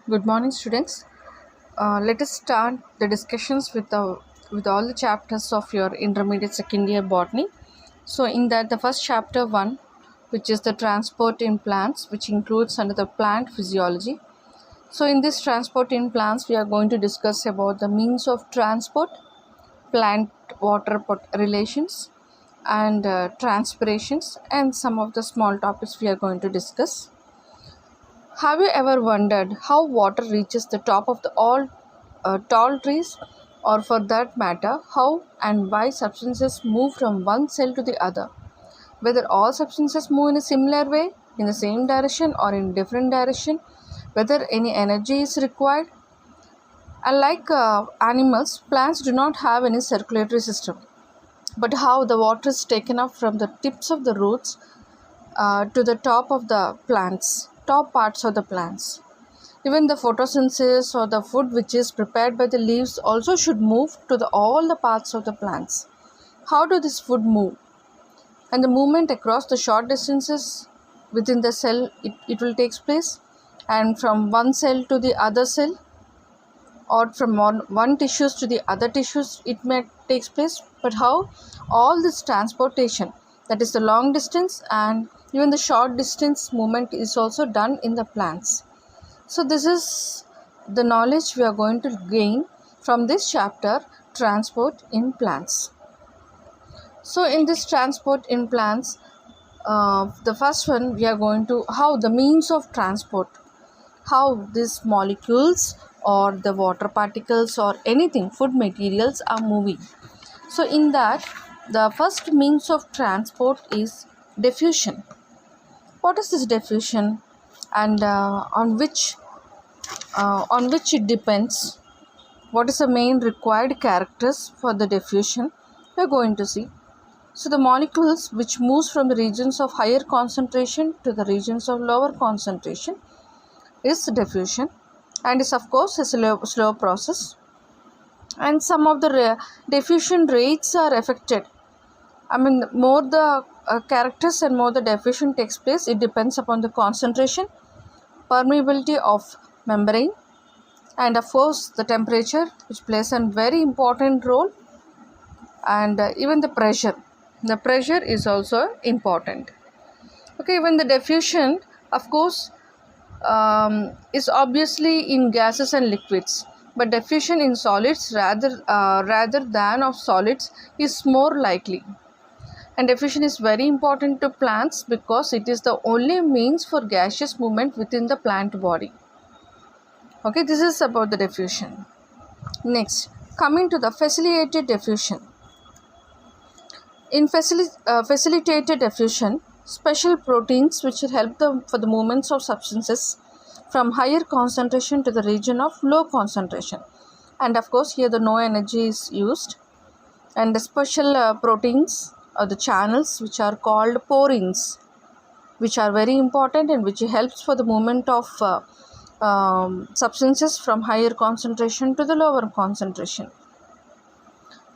Good morning, students. Let us start the discussions with all the chapters of your intermediate second year botany. So, in that, the first chapter one, which is the transport in plants, which includes under the plant physiology. So, in this transport in plants, we are going to discuss about the means of transport, plant water relations, and transpirations, and some of the small topics we are going to discuss. Have you ever wondered how water reaches the top of the all tall trees, or for that matter, how and why substances move from one cell to the other? Whether all substances move in a similar way, in the same direction, or in different direction, whether any energy is required. Unlike animals, plants do not have any circulatory system, but how the water is taken up from the tips of the roots to the top parts of the plants. Even the photosynthesis or the food which is prepared by the leaves also should move to all the parts of the plants. How do this food move? And the movement across the short distances within the cell, it will take place, and from one cell to the other cell, or from one tissues to the other tissues, it may take place. But how all this transportation, that is the long distance and even the short distance movement, is also done in the plants. So this is the knowledge we are going to gain from this chapter, transport in plants. So in this transport in plants, the first one we are going to how the means of transport, how these molecules or the water particles or anything, food materials are moving. So in that, the first means of transport is diffusion. What is this diffusion, and on which it depends? What is the main required characters for the diffusion? We are going to see. So the molecules which moves from the regions of higher concentration to the regions of lower concentration is diffusion, and is of course a slow process. And some of the diffusion rates are affected. More the characters and more the diffusion takes place, it depends upon the concentration, permeability of membrane, and of course the temperature, which plays a very important role, and even the pressure. The pressure is also important. Okay, even the diffusion, of course, is obviously in gases and liquids, but diffusion in solids rather than of solids is more likely. And diffusion is very important to plants because it is the only means for gaseous movement within the plant body. Okay, this is about the diffusion. Next, coming to the facilitated diffusion. In facilitated diffusion, special proteins which will help for the movements of substances from higher concentration to the region of low concentration. And of course, here the no energy is used. And the special proteins or the channels which are called porins, which are very important and which helps for the movement of substances from higher concentration to the lower concentration.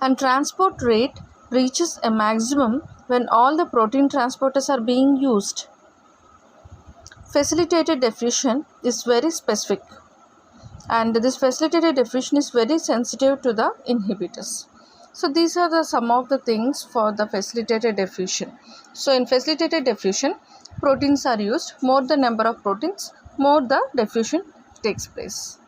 And transport rate reaches a maximum when all the protein transporters are being used. Facilitated diffusion is very specific, and this facilitated diffusion is very sensitive to the inhibitors. So these are some of the things for the facilitated diffusion. So in facilitated diffusion, proteins are used. More the number of proteins, more the diffusion takes place.